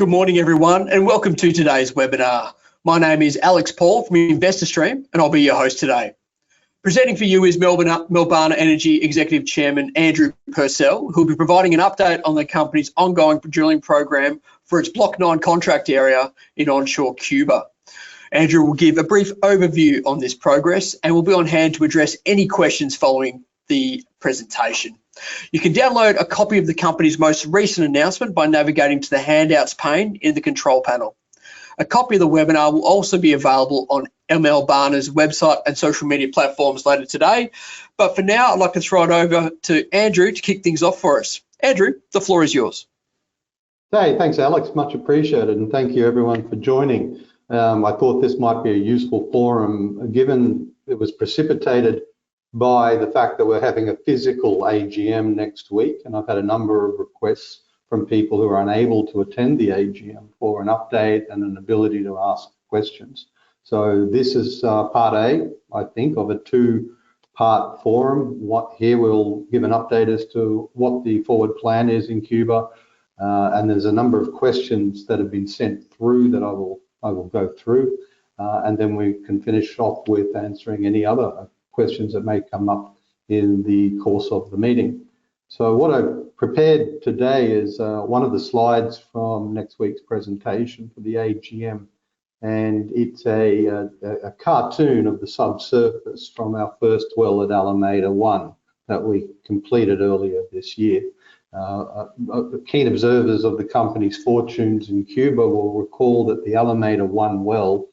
Good morning, everyone, and welcome to today's webinar. My name is Alex Paul from InvestorStream, and I'll be your host today. Presenting for you is Melbana Energy Executive Chairman Andrew Purcell, who will be providing an update on the company's ongoing drilling program for its Block 9 contract area in onshore Cuba. Andrew will give a brief overview on this progress and will be on hand to address any questions following the presentation. You can download a copy of the company's most recent announcement by navigating to the handouts pane in the control panel. A copy of the webinar will also be available on Melbana's website and social media platforms later today. But for now, I'd like to throw it over to Andrew to kick things off for us. Andrew, the floor is yours. Hey, thanks, Alex. Much appreciated. And thank you, everyone, for joining. I thought this might be a useful forum, given it was precipitated by the fact that we're having a physical AGM next week, and I've had a number of requests from people who are unable to attend the AGM for an update and an ability to ask questions. So this is part A, I think, of a two-part forum. Here we'll give an update as to what the forward plan is in Cuba, and there's a number of questions that have been sent through that I will go through, and then we can finish off with answering any other questions that may come up in the course of the meeting. So what I've prepared today is one of the slides from next week's presentation for the AGM, and it's a cartoon of the subsurface from our first well at Alameda 1 that we completed earlier this year. Keen observers of the company's fortunes in Cuba will recall that the Alameda 1 well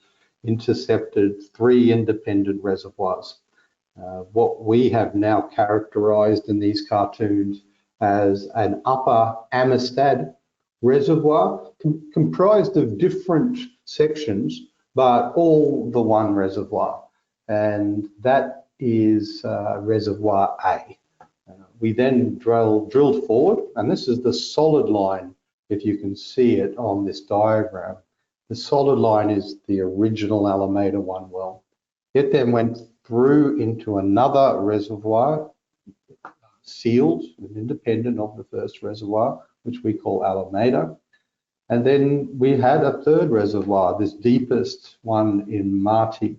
intercepted 3 independent reservoirs. What we have now characterized in these cartoons as an upper Amistad reservoir comprised of different sections, but all the one reservoir, and that is reservoir A. We then drilled forward, and this is the solid line, if you can see it on this diagram. The solid line is the original Alameda 1 well. It then went through into another reservoir, sealed and independent of the first reservoir, which we call Alameda. And then we had a third reservoir, this deepest one in Marti.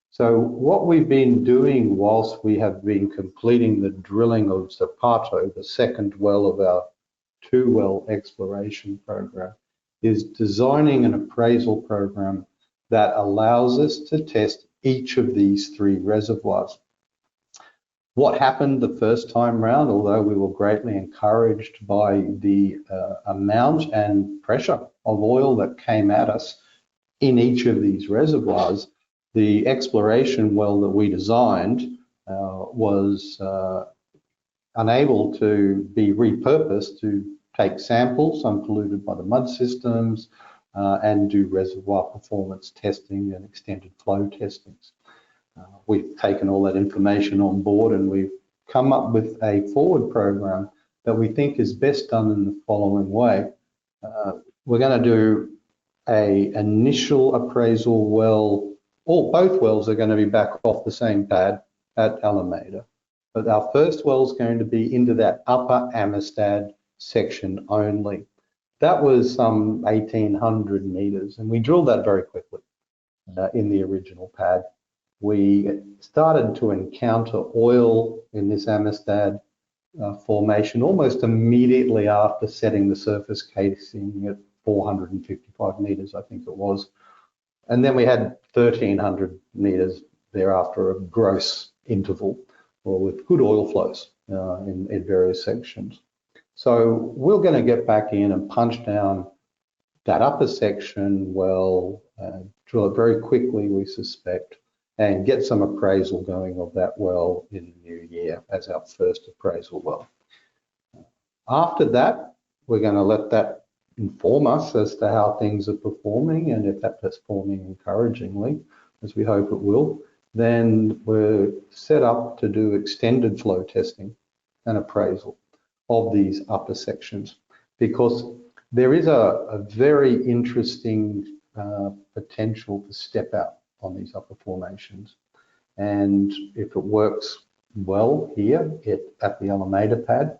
So what we've been doing whilst we have been completing the drilling of Zapato, the second well of our 2-well exploration program, is designing an appraisal program that allows us to test each of these 3 reservoirs. What happened the first time round, although we were greatly encouraged by the amount and pressure of oil that came at us in each of these reservoirs, the exploration well that we designed was unable to be repurposed to take samples unpolluted by the mud systems, and do reservoir performance testing and extended flow testings. We've taken all that information on board, and we've come up with a forward program that we think is best done in the following way. We're going to do an initial appraisal well. Both wells are going to be back off the same pad at Alameda, but our first well is going to be into that upper Amistad section only. That was some 1,800 meters, and we drilled that very quickly in the original pad. We started to encounter oil in this Amistad formation almost immediately after setting the surface casing at 455 meters, I think it was. And then we had 1,300 meters thereafter of gross interval, or with good oil flows in various sections. So we're going to get back in and punch down that upper section well, drill it very quickly, we suspect, and get some appraisal going of that well in the new year as our first appraisal well. After that, we're going to let that inform us as to how things are performing, and if that's performing encouragingly, as we hope it will, then we're set up to do extended flow testing and appraisal of these upper sections, because there is a very interesting potential for step out on these upper formations. And if it works well here at the Alameda pad,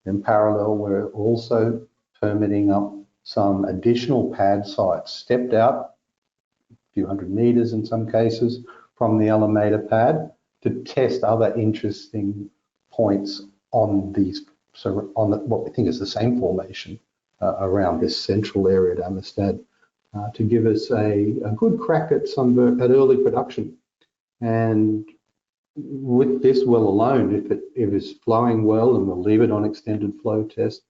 in parallel we're also permitting up some additional pad sites, stepped out a few hundred meters in some cases from the Alameda pad to test other interesting points on these, so on what we think is the same formation around this central area at Amistad, to give us a good crack at early production. And with this well alone, if it is flowing well and we'll leave it on extended flow test,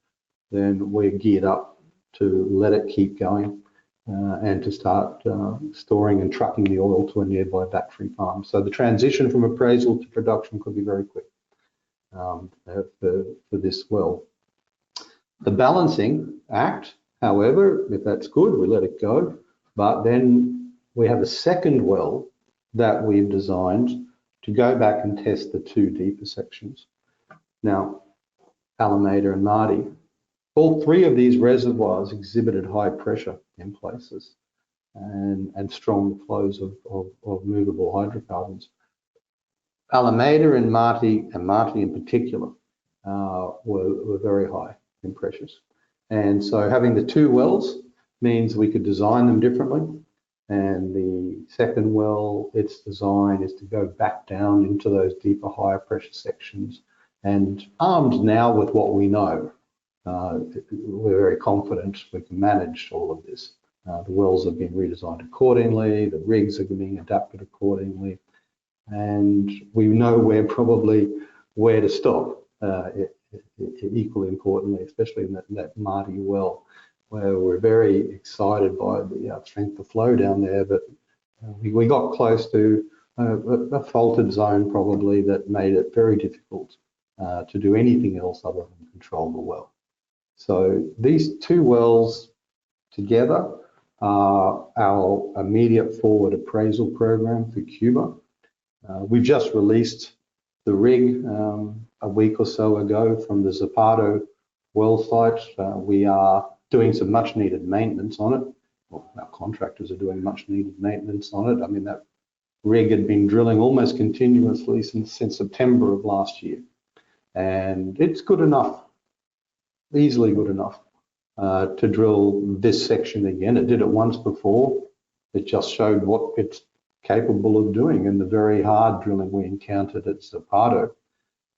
then we're geared up to let it keep going and to start storing and trucking the oil to a nearby battery farm. So the transition from appraisal to production could be very quick for this well. The balancing act, however, if that's good, we let it go. But then we have a second well that we've designed to go back and test the two deeper sections. Now, Alameda and Marty, all three of these reservoirs exhibited high pressure in places and strong flows of movable hydrocarbons. Alameda and Marty in particular, were very high in pressures. And so having the two wells means we could design them differently. And the second well, its design is to go back down into those deeper, higher pressure sections. And armed now with what we know, we're very confident we can manage all of this. The wells have been redesigned accordingly, the rigs are being adapted accordingly, and we know where to stop. Equally importantly, especially in that Marty well, where we're very excited by the strength of flow down there, but we got close to a faulted zone probably that made it very difficult to do anything else other than control the well. So these two wells together are our immediate forward appraisal program for Cuba. We've just released the rig a week or so ago from the Zapata well site. We are doing some much needed maintenance on it. Well, our contractors are doing much needed maintenance on it. I mean, that rig had been drilling almost continuously since September of last year. And it's good enough, easily good enough to drill this section again. It did it once before. It just showed what it's capable of doing in the very hard drilling we encountered at Zapata.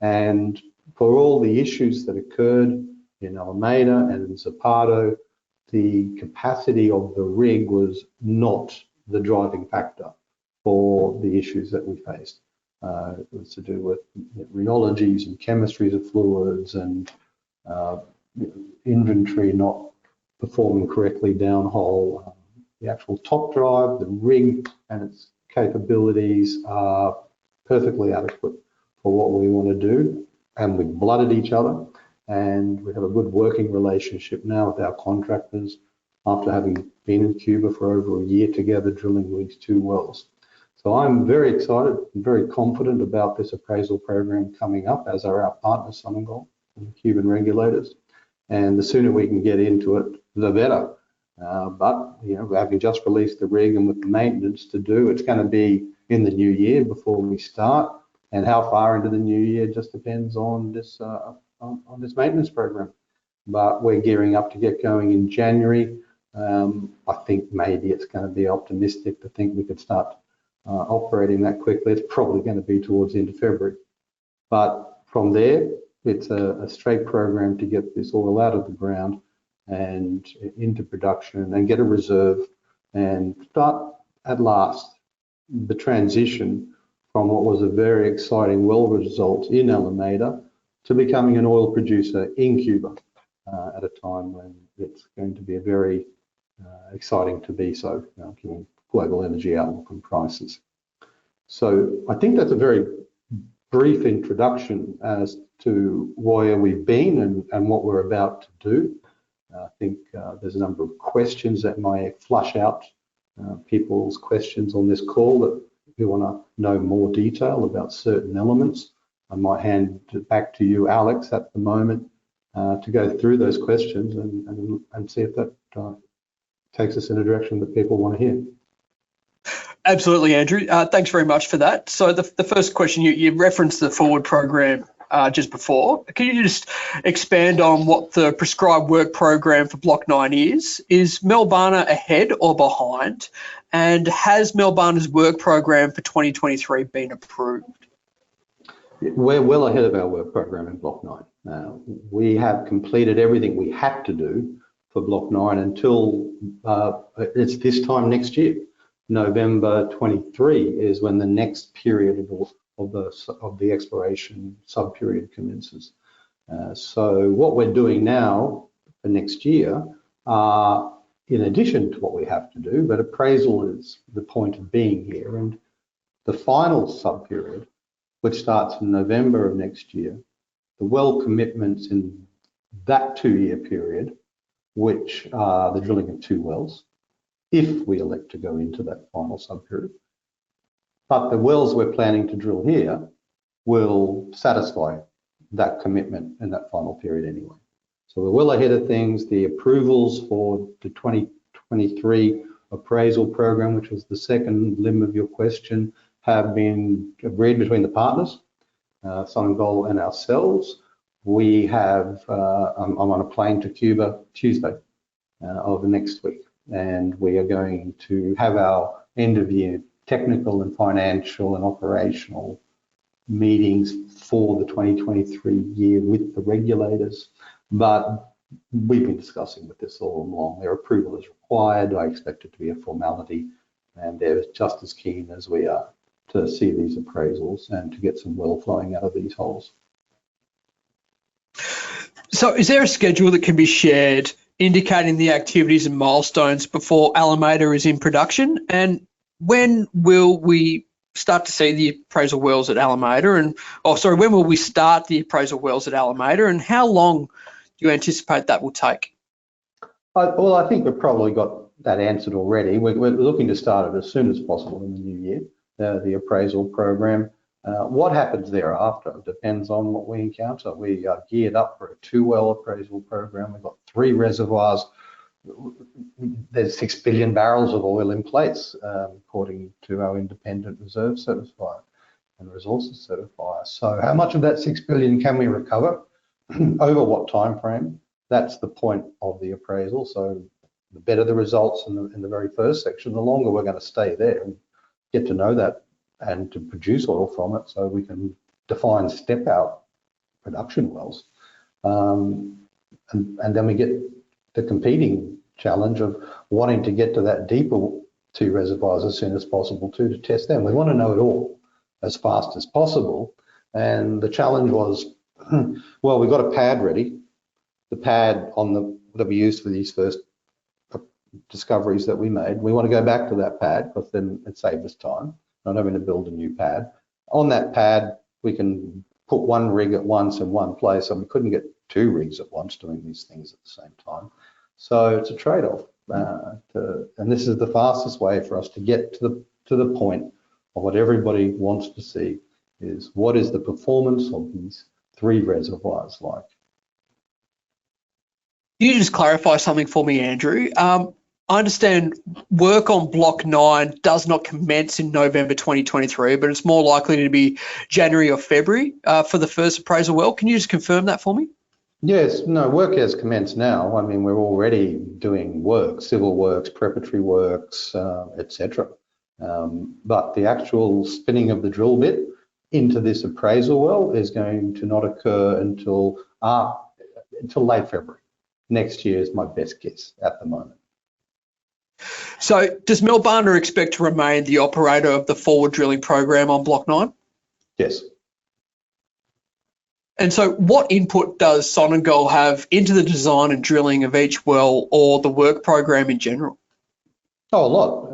And for all the issues that occurred in Alameda and in Zapata, the capacity of the rig was not the driving factor for the issues that we faced. It was to do with rheologies and chemistries of fluids and inventory not performing correctly downhole. The actual top drive, the rig and its capabilities are perfectly adequate for what we want to do, and we've blooded each other, and we have a good working relationship now with our contractors after having been in Cuba for over a year together drilling these two wells. So I'm very excited and very confident about this appraisal program coming up, as are our partners, Sonangol and the Cuban regulators. And the sooner we can get into it, the better. But having just released the rig and with the maintenance to do, it's going to be in the new year before we start. And how far into the new year just depends on this maintenance program. But we're gearing up to get going in January. I think maybe it's going to be optimistic to think we could start operating that quickly. It's probably going to be towards the end of February. But from there, it's a straight program to get this oil out of the ground and into production and get a reserve and start at last the transition from what was a very exciting well result in Alameda to becoming an oil producer in Cuba at a time when it's going to be a very exciting to be so, given global energy outlook and prices. So I think that's a very brief introduction as to where we've been and what we're about to do. I think there's a number of questions that might flush out people's questions on this call that we want to know more detail about certain elements. I might hand it back to you, Alex, at the moment to go through those questions and see if that takes us in a direction that people want to hear. Absolutely, Andrew. Thanks very much for that. So the first question, you referenced the forward program just before. Can you just expand on what the prescribed work program for Block 9 is? Is Melbana ahead or behind? And has Melbana's work program for 2023 been approved? We're well ahead of our work program in Block 9. We have completed everything we had to do for Block 9 until it's this time next year. November 23 is when the next period of the exploration sub-period commences. So what we're doing now for next year, in addition to what we have to do, but appraisal is the point of being here, and the final sub-period, which starts in November of next year, the well commitments in that 2-year period, which are the drilling of 2 wells, if we elect to go into that final sub-period. But the wells we're planning to drill here will satisfy that commitment in that final period anyway. So we're well ahead of things. The approvals for the 2023 appraisal program, which was the second limb of your question, have been agreed between the partners, Sonangol and ourselves. We have, I'm on a plane to Cuba Tuesday of next week, and we are going to have our end of year technical and financial and operational meetings for the 2023 year with the regulators. But we've been discussing with this all along. Their approval is required. I expect it to be a formality, and they're just as keen as we are to see these appraisals and to get some well flowing out of these holes. So is there a schedule that can be shared indicating the activities and milestones before Alameda is in production? And when will we start to see the appraisal wells at Alameda? And, when will we start the appraisal wells at Alameda, and how long do you anticipate that will take? Well, I think we've probably got that answered already. We're looking to start it as soon as possible in the new year, the appraisal program. What happens thereafter depends on what we encounter. We are geared up for a 2-well appraisal program. We've got 3 reservoirs. There's 6 billion barrels of oil in place, according to our independent reserve certifier and resources certifier. So how much of that 6 billion can we recover? Over what time frame? That's the point of the appraisal. So the better the results in the very first section, the longer we're going to stay there and get to know that and to produce oil from it, so we can define step out production wells. And then we get the competing challenge of wanting to get to that deeper 2 reservoirs as soon as possible too, to test them. We want to know it all as fast as possible. And the challenge was, well, we got a pad ready, the pad that we used for these first discoveries that we made. We want to go back to that pad because then it saved us time, not having to build a new pad. On that pad, we can put 1 rig at once in one place, and we couldn't get 2 rigs at once doing these things at the same time. So it's a trade-off, and this is the fastest way for us to get to the point of what everybody wants to see, is what is the performance of these 3 reservoirs like. Can you just clarify something for me, Andrew? I understand work on Block 9 does not commence in November 2023, but it's more likely to be January or February for the first appraisal well. Can you just confirm that for me? Yes, no, work has commenced now. I mean, we're already doing work, civil works, preparatory works, etc. But the actual spinning of the drill bit into this appraisal well is going to not occur until late February. Next year is my best guess at the moment. So does Melbana expect to remain the operator of the forward drilling program on Block 9? Yes. And so what input does Sonangol have into the design and drilling of each well or the work program in general? Oh, a lot.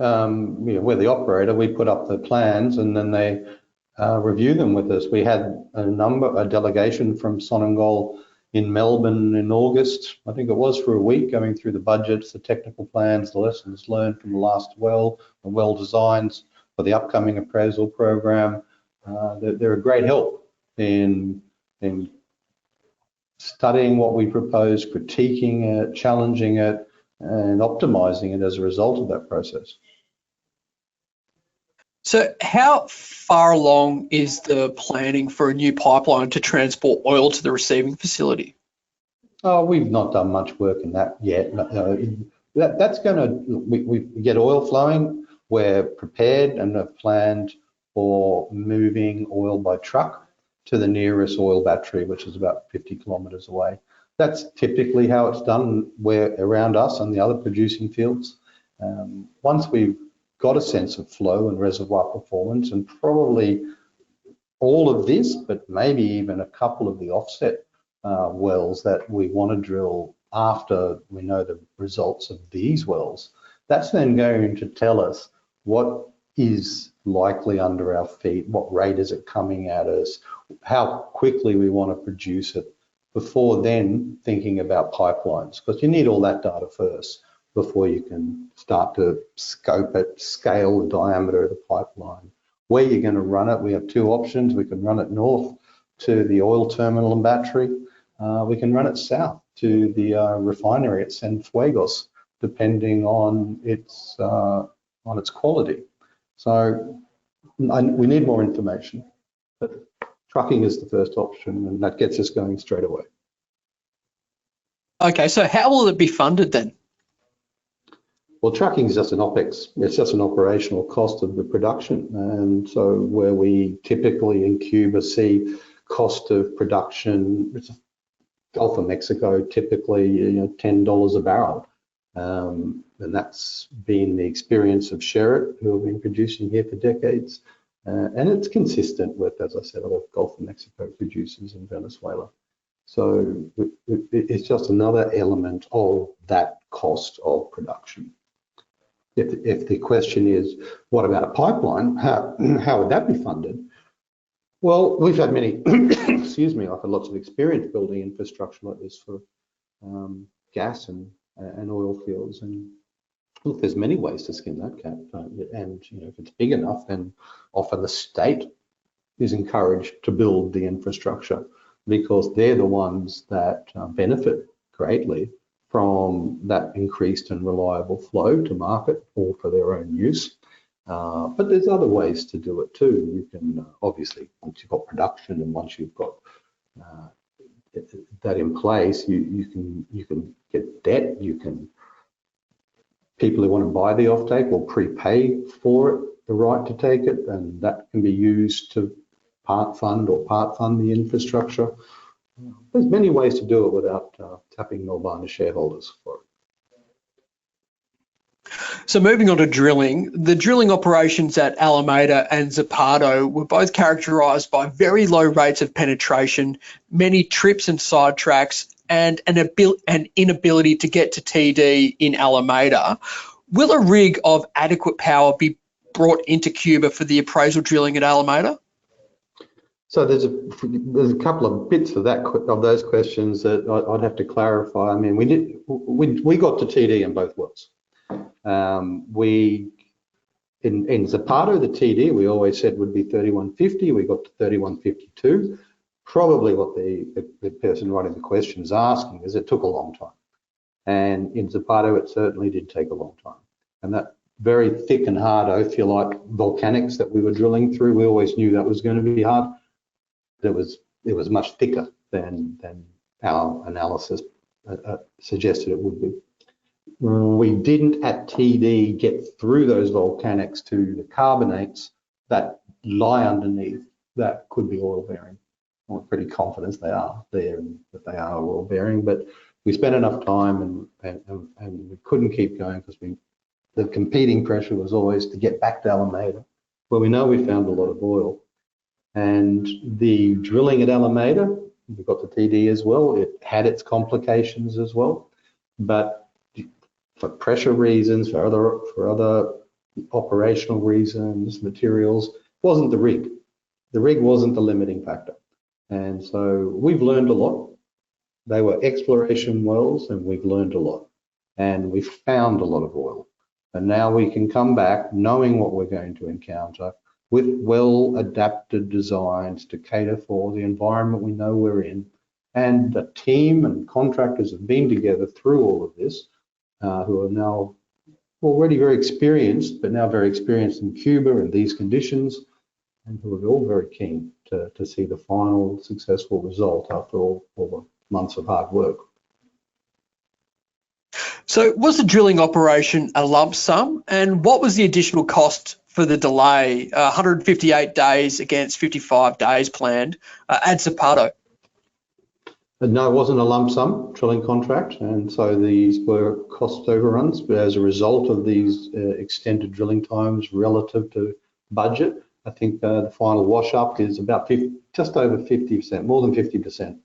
We're the operator. We put up the plans and then they review them with us. We had a delegation from Sonangol in Melbourne in August, I think it was, for a week, going through the budgets, the technical plans, the lessons learned from the last well, the well designs for the upcoming appraisal program. They're a great help in studying what we propose, critiquing it, challenging it, and optimizing it as a result of that process. So how far along is the planning for a new pipeline to transport oil to the receiving facility? Oh, we've not done much work in that yet. That's going to, we get oil flowing. We're prepared and have planned for moving oil by truck to the nearest oil battery, which is about 50 kilometres away. That's typically how it's done where around us and the other producing fields. Once we've got a sense of flow and reservoir performance, and probably all of this, but maybe even a couple of the offset wells that we want to drill after we know the results of these wells, that's then going to tell us what is likely under our feet, what rate is it coming at us, how quickly we want to produce it, before then thinking about pipelines, because you need all that data first before you can start to scope it, scale the diameter of the pipeline. Where you're going to run it, we have two options. We can run it north to the oil terminal and battery. We can run it south to the refinery at Cienfuegos, depending on its quality. So we need more information, but trucking is the first option, and that gets us going straight away. Okay, so how will it be funded then? Well, trucking is just an OPEX. It's just an operational cost of the production. And so where we typically in Cuba see cost of production, it's Gulf of Mexico, typically $10 a barrel. And that's been the experience of Sherritt, who have been producing here for decades. And it's consistent with, as I said, other Gulf of Mexico producers in Venezuela. So it's just another element of that cost of production. If the question is, what about a pipeline? How would that be funded? Well, we've had many, excuse me, I've had lots of experience building infrastructure like this for gas and oil fields. And look, there's many ways to skin that cat. And if it's big enough, then often the state is encouraged to build the infrastructure because they're the ones that benefit greatly from that increased and reliable flow to market or for their own use. But there's other ways to do it too. You can obviously, once you've got production and once you've got that in place, you can get debt. People who want to buy the offtake will prepay for it, the right to take it, and that can be used to part fund the infrastructure. There's many ways to do it without tapping Melbana shareholders for it. So moving on to drilling, the drilling operations at Alameda and Zapata were both characterised by very low rates of penetration, many trips and sidetracks, and an inability to get to TD in Alameda. Will a rig of adequate power be brought into Cuba for the appraisal drilling at Alameda? So there's a couple of bits of those questions that I'd have to clarify. I mean, we got to TD in both wells. In Zapata, the TD we always said would be 3150. We got to 3152. Probably what the person writing the question is asking is it took a long time. And in Zapata, it certainly did take a long time. And that very thick and hard ophiolite volcanics that we were drilling through, we always knew that was going to be hard. It was much thicker than our analysis suggested it would be. We didn't at TD get through those volcanics to the carbonates that lie underneath that could be oil bearing. We're pretty confident they are there and that they are oil bearing, but we spent enough time and we couldn't keep going because the competing pressure was always to get back to Alameda, where we know we found a lot of oil. And the drilling at Alameda, we got the TD as well. It had its complications as well, but for pressure reasons, for other operational reasons, materials, wasn't the rig. The rig wasn't the limiting factor. And so we've learned a lot. They were exploration wells and we've learned a lot. And we found a lot of oil. And now we can come back knowing what we're going to encounter with well-adapted designs to cater for the environment we know we're in. And the team and contractors have been together through all of this, who are now already very experienced, but now very experienced in Cuba and these conditions, and who are all very keen to see the final successful result after all the months of hard work. So was the drilling operation a lump sum, and what was the additional cost for the delay, 158 days against 55 days planned at Zapata? No, it wasn't a lump sum drilling contract, and so these were cost overruns. But as a result of these extended drilling times relative to budget, I think the final wash up is about just over 50%, more than 50%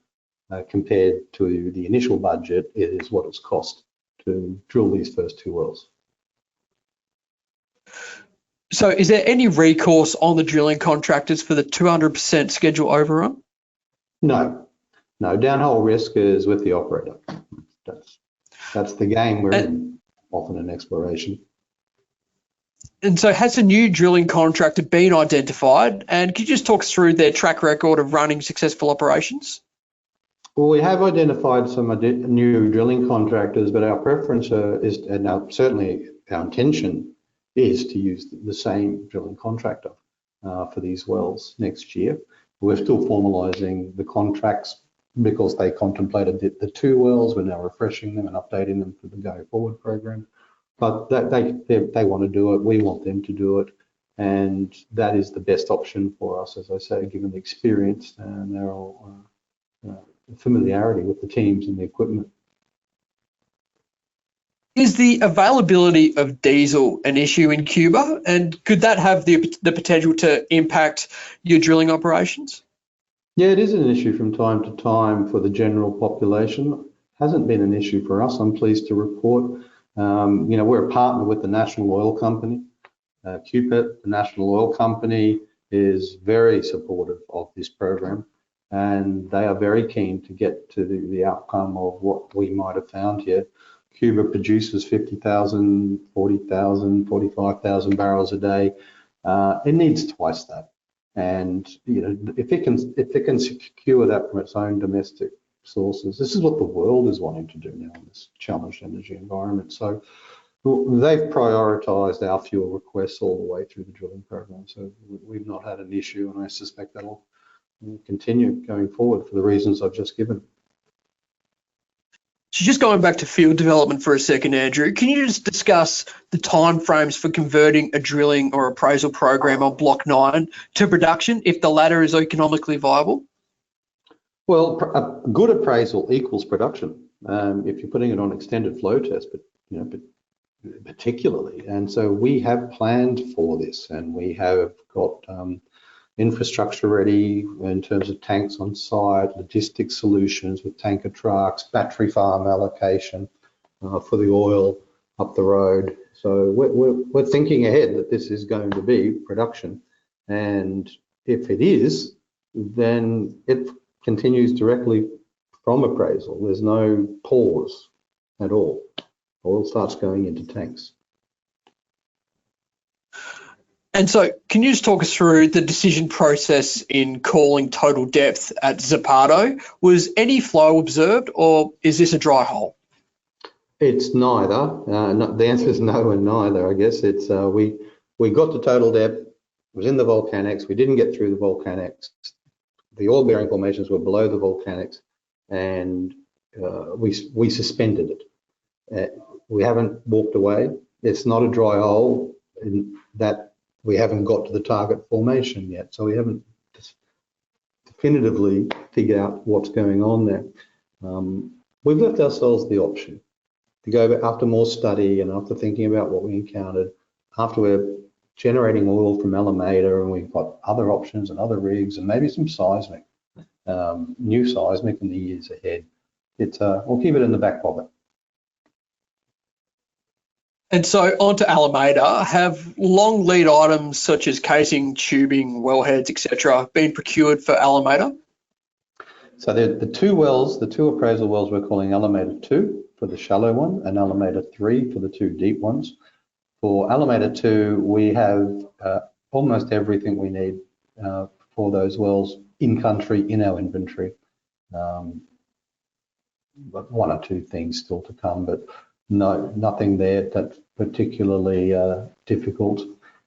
compared to the initial budget. It is what it's cost to drill these first 2 wells. So is there any recourse on the drilling contractors for the 200% schedule overrun? No, downhole risk is with the operator. That's the game we're in, often in exploration. And so has a new drilling contractor been identified? And could you just talk us through their track record of running successful operations? Well, we have identified some new drilling contractors, but our preference is, and certainly our intention is to use the same drilling contractor for these wells next year. We're still formalising the contracts because they contemplated the 2 wells. We're now refreshing them and updating them for the going forward program. But they want to do it. We want them to do it, and that is the best option for us, as I say, given the experience and their familiarity with the teams and the equipment. Is the availability of diesel an issue in Cuba, and could that have the potential to impact your drilling operations? Yeah, it is an issue from time to time for the general population. Hasn't been an issue for us, I'm pleased to report. We're a partner with the National Oil Company. CUPET, the National Oil Company, is very supportive of this program, and they are very keen to get to the outcome of what we might have found here. Cuba produces 50,000, 40,000, 45,000 barrels a day. It needs twice that. And if it can secure that from its own domestic sources, this is what the world is wanting to do now in this challenged energy environment. So they've prioritised our fuel requests all the way through the drilling program. So we've not had an issue, and I suspect that'll continue going forward for the reasons I've just given. So just going back to field development for a second, Andrew, can you just discuss the timeframes for converting a drilling or appraisal program on Block 9 to production if the latter is economically viable? Well, a good appraisal equals production if you're putting it on extended flow test, but particularly. And so we have planned for this, and we have got infrastructure ready in terms of tanks on site, logistics solutions with tanker trucks, battery farm allocation for the oil up the road. So we're thinking ahead that this is going to be production, and if it is, then it continues directly from appraisal. There's no pause at all. Oil starts going into tanks. And so can you just talk us through the decision process in calling total depth at Zapata? Was any flow observed, or is this a dry hole? It's neither. The answer is no and neither, I guess. It's we got to total depth, it was in the volcanics, we didn't get through the volcanics. The oil-bearing formations were below the volcanics, and we suspended it. We haven't walked away. It's not a dry hole in that we haven't got to the target formation yet, so we haven't definitively figured out what's going on there. We've left ourselves the option to go after more study and after thinking about what we encountered, after we're generating oil from Alameda, and we've got other options and other rigs and maybe some seismic, new seismic in the years ahead. We'll keep it in the back pocket. And so onto Alameda, have long lead items such as casing, tubing, wellheads, etc., been procured for Alameda? So the 2 wells, the 2 appraisal wells we're calling Alameda 2 for the shallow one and Alameda 3 for the 2 deep ones. For Alameda 2, we have almost everything we need for those wells in country in our inventory. But 1 or 2 things still to come, but no, nothing there that particularly difficult.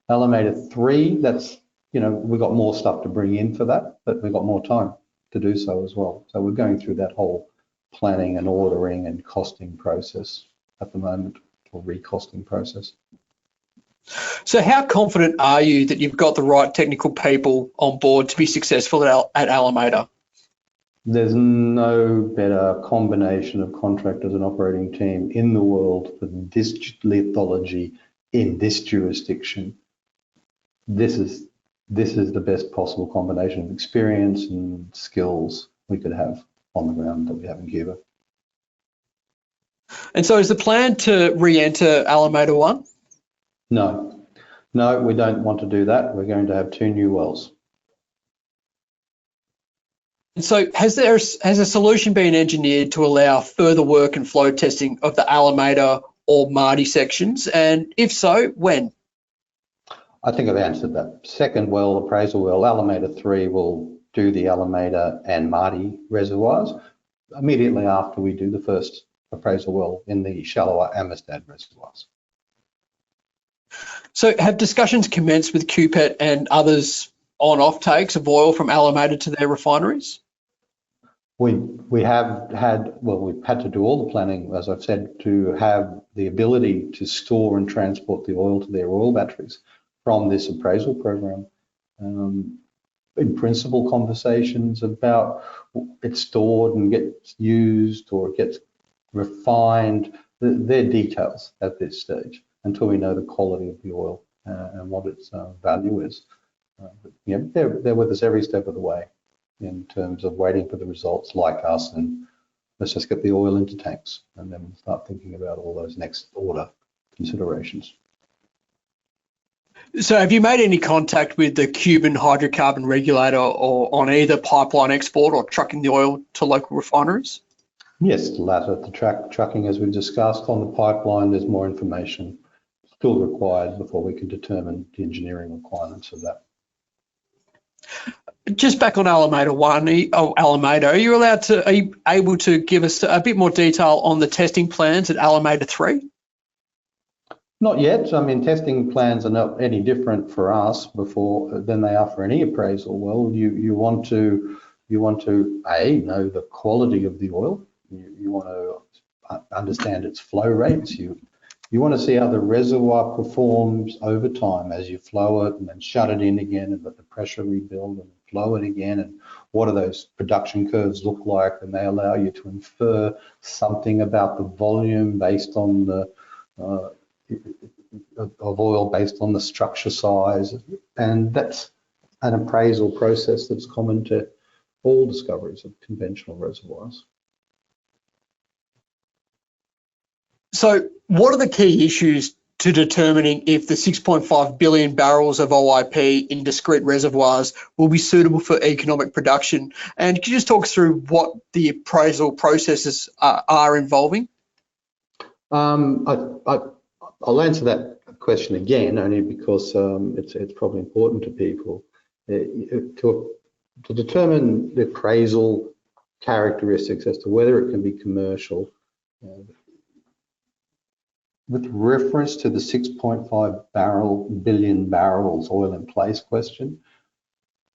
Alameda 3, that's, we've got more stuff to bring in for that, but we've got more time to do so as well. So we're going through that whole planning and ordering and costing process at the moment, or recosting process. So how confident are you that you've got the right technical people on board to be successful at Alameda? There's no better combination of contractors and operating team in the world for this lithology in this jurisdiction. This is the best possible combination of experience and skills we could have on the ground that we have in Cuba. And so is the plan to re-enter Alameda 1? No, we don't want to do that. We're going to have 2 new wells. And so has a solution been engineered to allow further work and flow testing of the Alameda or Marty sections? And if so, when? I think I've answered that. Second well, appraisal well, Alameda 3 will do the Alameda and Marty reservoirs immediately after we do the first appraisal well in the shallower Amistad reservoirs. So have discussions commenced with QPET and others on offtakes of oil from Alameda to their refineries? We've had to do all the planning, as I've said, to have the ability to store and transport the oil to their oil batteries from this appraisal program. In principle, conversations about it's stored and gets used or it gets refined, they're details at this stage until we know the quality of the oil and what its value is. They're with us every step of the way in terms of waiting for the results like us, and let's just get the oil into tanks and then we'll start thinking about all those next order considerations. So have you made any contact with the Cuban hydrocarbon regulator or on either pipeline export or trucking the oil to local refineries? Yes, the latter, the trucking as we've discussed. On the pipeline, there's more information still required before we can determine the engineering requirements of that. Just back on Alameda 1, Alameda, are you able to give us a bit more detail on the testing plans at Alameda 3? Not yet. I mean, testing plans are not any different for us than they are for any appraisal. Well, you want to know the quality of the oil. You want to understand its flow rates. You want to see how the reservoir performs over time as you flow it and then shut it in again and let the pressure rebuild and flow it again, and what do those production curves look like, and they allow you to infer something about the volume based on the of oil based on the structure size, and that's an appraisal process that's common to all discoveries of conventional reservoirs. So what are the key issues to determining if the 6.5 billion barrels of OIP in discrete reservoirs will be suitable for economic production? And could you just talk us through what the appraisal processes are involving? I'll answer that question again, only because it's probably important to people. To determine the appraisal characteristics as to whether it can be commercial, with reference to the 6.5 billion barrels oil in place question,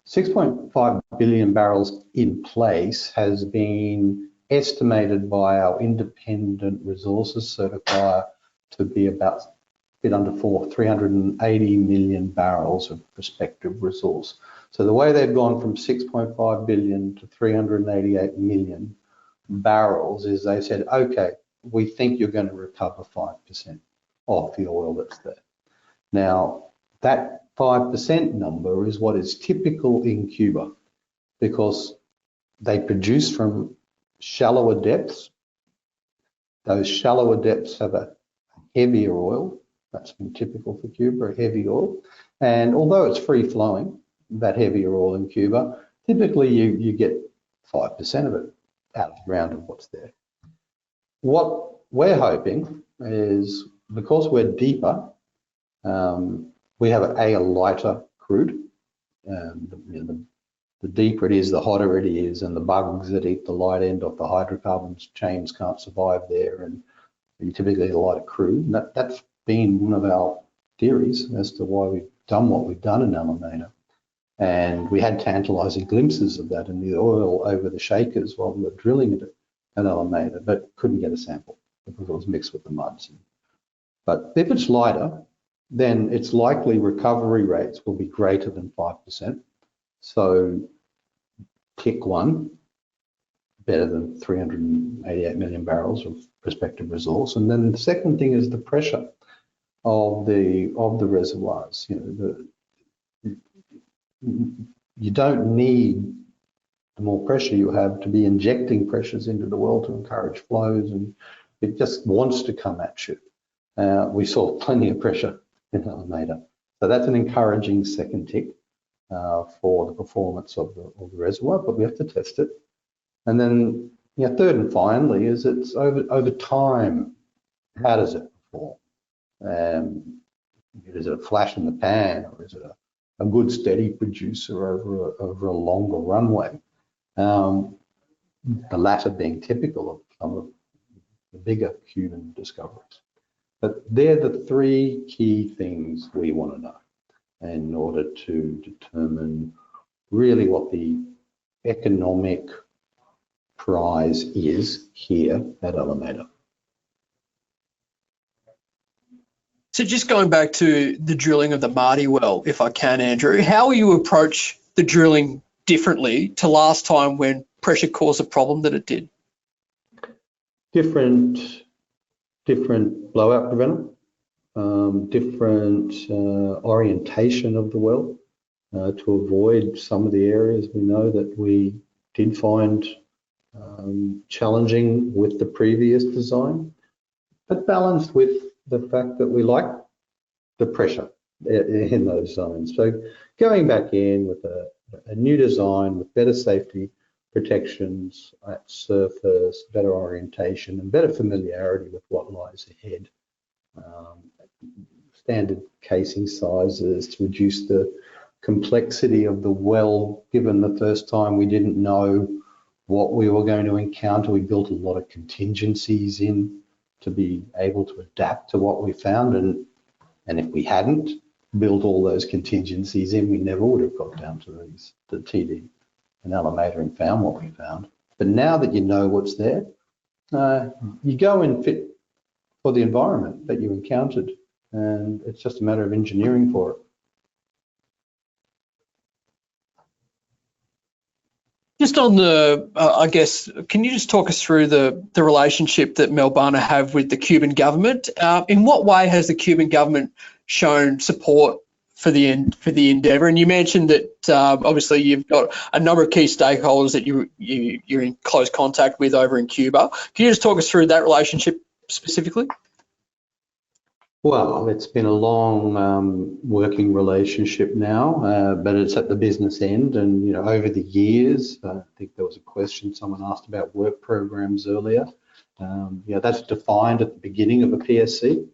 6.5 billion barrels in place has been estimated by our independent resources certifier to be about a bit under 380 million barrels of prospective resource. So the way they've gone from 6.5 billion to 388 million barrels is they said, okay, we think you're going to recover 5% of the oil that's there. Now, that 5% number is what is typical in Cuba because they produce from shallower depths. Those shallower depths have a heavier oil. That's been typical for Cuba, a heavy oil. And although it's free flowing, that heavier oil in Cuba, typically you get 5% of it out of the ground of what's there. What we're hoping is because we're deeper, we have a lighter crude. The deeper it is, the hotter it is, and the bugs that eat the light end of the hydrocarbons chains can't survive there, and you typically get a lighter crude. And been one of our theories as to why we've done what we've done in Alameda. And we had tantalising glimpses of that in the oil over the shakers while we were drilling it at Alameda, but couldn't get a sample because it was mixed with the muds. But if it's lighter, then it's likely recovery rates will be greater than 5%. So tick one, better than 388 million barrels of prospective resource. And then the second thing is the pressure of the reservoirs. You don't need the more pressure you have to be injecting pressures into the well to encourage flows, and it just wants to come at you. We saw plenty of pressure in Alameda. So that's an encouraging second tick for the performance of the reservoir, but we have to test it. And then third and finally is it's over time, how does it perform? Is it a flash in the pan, or is it a good steady producer over a longer runway? The latter being typical of some of the bigger Cuban discoveries. But they're the three key things we want to know in order to determine really what the economic prize is here at Alameda. So just going back to the drilling of the Marty well, if I can, Andrew, how will you approach the drilling differently to last time when pressure caused a problem that it did? Different blowout preventer, different orientation of the well to avoid some of the areas we know that we did find challenging with the previous design, but balanced with the fact that we like the pressure in those zones. So going back in with a new design with better safety protections at surface, better orientation and better familiarity with what lies ahead. Standard casing sizes to reduce the complexity of the well, given the first time we didn't know what we were going to encounter. We built a lot of contingencies in to be able to adapt to what we found, and if we hadn't built all those contingencies in, we never would have got down to the TD and Alameda and found what we found. But now that you know what's there, you go and fit for the environment that you encountered, and it's just a matter of engineering for it. Just on the, I guess, can you just talk us through the relationship that Melbana have with the Cuban government? In what way has the Cuban government shown support for the endeavour? And you mentioned that obviously you've got a number of key stakeholders that you're in close contact with over in Cuba. Can you just talk us through that relationship specifically? Well, it's been a long working relationship now, but it's at the business end. And over the years, I think there was a question someone asked about work programs earlier. That's defined at the beginning of a PSC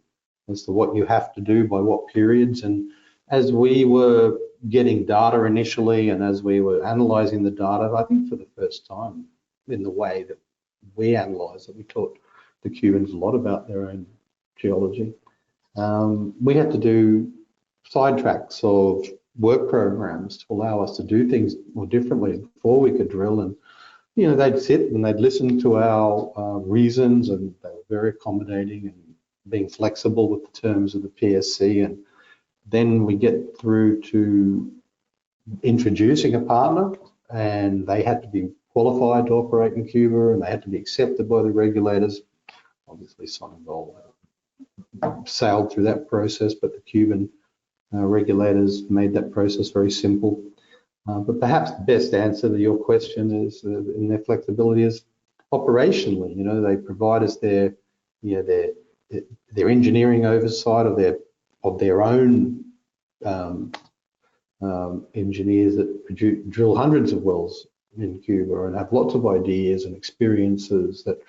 as to what you have to do by what periods. And as we were getting data initially, and as we were analysing the data, I think for the first time in the way that we analysed it, we taught the Cubans a lot about their own geology. We had to do sidetracks of work programs to allow us to do things more differently before we could drill. And they'd sit and they'd listen to our reasons, and they were very accommodating and being flexible with the terms of the PSC. And then we get through to introducing a partner, and they had to be qualified to operate in Cuba, and they had to be accepted by the regulators. Obviously, Sonangol sailed through that process, but the Cuban regulators made that process very simple. But perhaps the best answer to your question is, in their flexibility, is operationally. They provide us their engineering oversight of their own engineers that drill hundreds of wells in Cuba and have lots of ideas and experiences that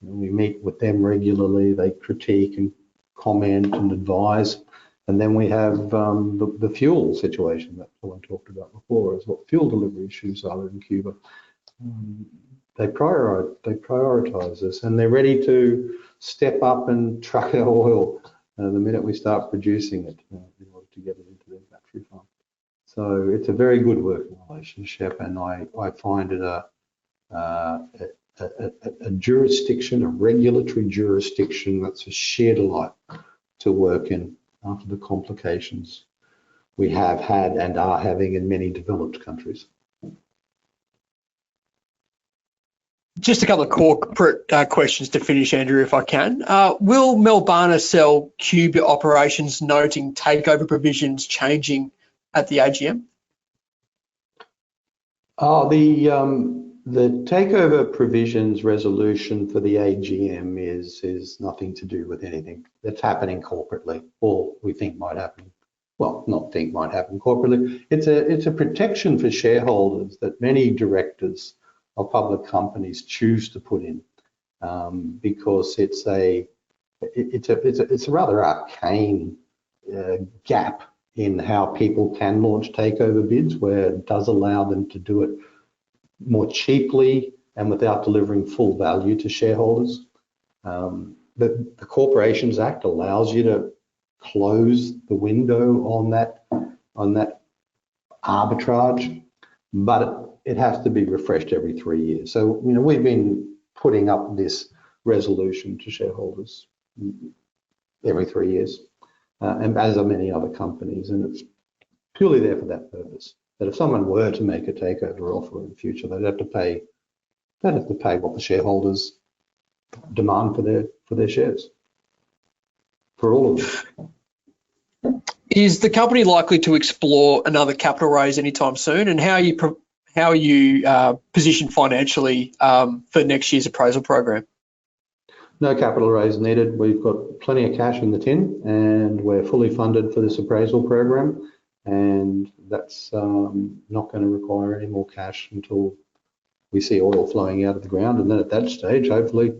we meet with them regularly. They critique and comment and advise. And then we have the fuel situation that someone talked about before, is what fuel delivery issues are in Cuba. They prioritize this, and they're ready to step up and truck our oil the minute we start producing it in order to get it into their battery farm. So it's a very good working relationship, and I find it a jurisdiction, a regulatory jurisdiction that's a sheer delight to work in after the complications we have had and are having in many developed countries. Just a couple of corporate questions to finish, Andrew, if I can. Will Melbana sell Qubit operations, noting takeover provisions changing at the AGM? Oh, the takeover provisions resolution for the AGM is nothing to do with anything that's happening corporately, or we think might happen. Well, not think might happen corporately. It's a protection for shareholders that many directors of public companies choose to put in, because it's a rather arcane gap in how people can launch takeover bids, where it does allow them to do it more cheaply and without delivering full value to shareholders. The Corporations Act allows you to close the window on that arbitrage, but it has to be refreshed every 3 years. So, we've been putting up this resolution to shareholders every 3 years, and as are many other companies, and it's purely there for that purpose. That if someone were to make a takeover offer in the future, they'd have to pay what the shareholders demand for their shares, for all of them. Is the company likely to explore another capital raise anytime soon, and how are you positioned financially for next year's appraisal program? No capital raise needed. We've got plenty of cash in the tin, and we're fully funded for this appraisal program, and that's not going to require any more cash until we see oil flowing out of the ground, and then at that stage, hopefully,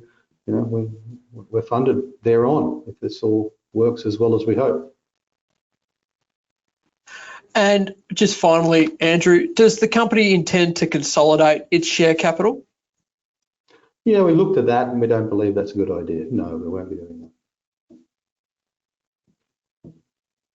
we're funded thereon if this all works as well as we hope. And just finally, Andrew, does the company intend to consolidate its share capital? Yeah, we looked at that and we don't believe that's a good idea. No, we won't be doing that.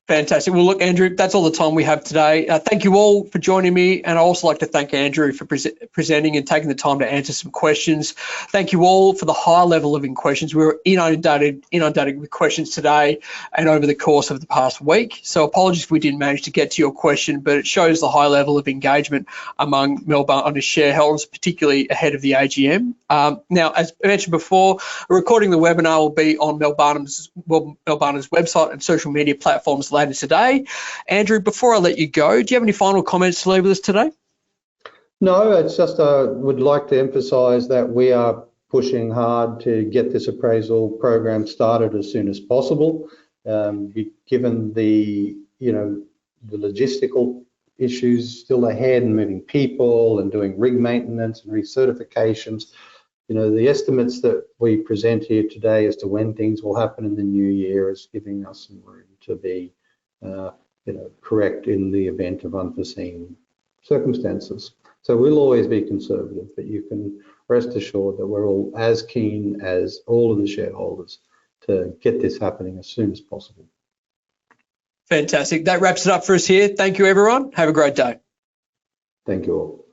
Fantastic. Well, look, Andrew, that's all the time we have today. Thank you all for joining me, and I'd also like to thank Andrew for presenting and taking the time to answer some questions. Thank you all for the high level of questions. We were inundated with questions today and over the course of the past week. So apologies if we didn't manage to get to your question, but it shows the high level of engagement among Melbana shareholders, particularly ahead of the AGM. Now, as mentioned before, a recording of the webinar will be on Melbana's website and social media platforms later today. Andrew, before I let you go, do you have any final comments to leave with us today? No, it's just would like to emphasise that we are pushing hard to get this appraisal program started as soon as possible. Given the logistical issues still ahead and moving people and doing rig maintenance and recertifications, the estimates that we present here today as to when things will happen in the new year is giving us some room to be correct in the event of unforeseen circumstances. So we'll always be conservative, but you can rest assured that we're all as keen as all of the shareholders to get this happening as soon as possible. Fantastic. That wraps it up for us here. Thank you, everyone. Have a great day. Thank you all.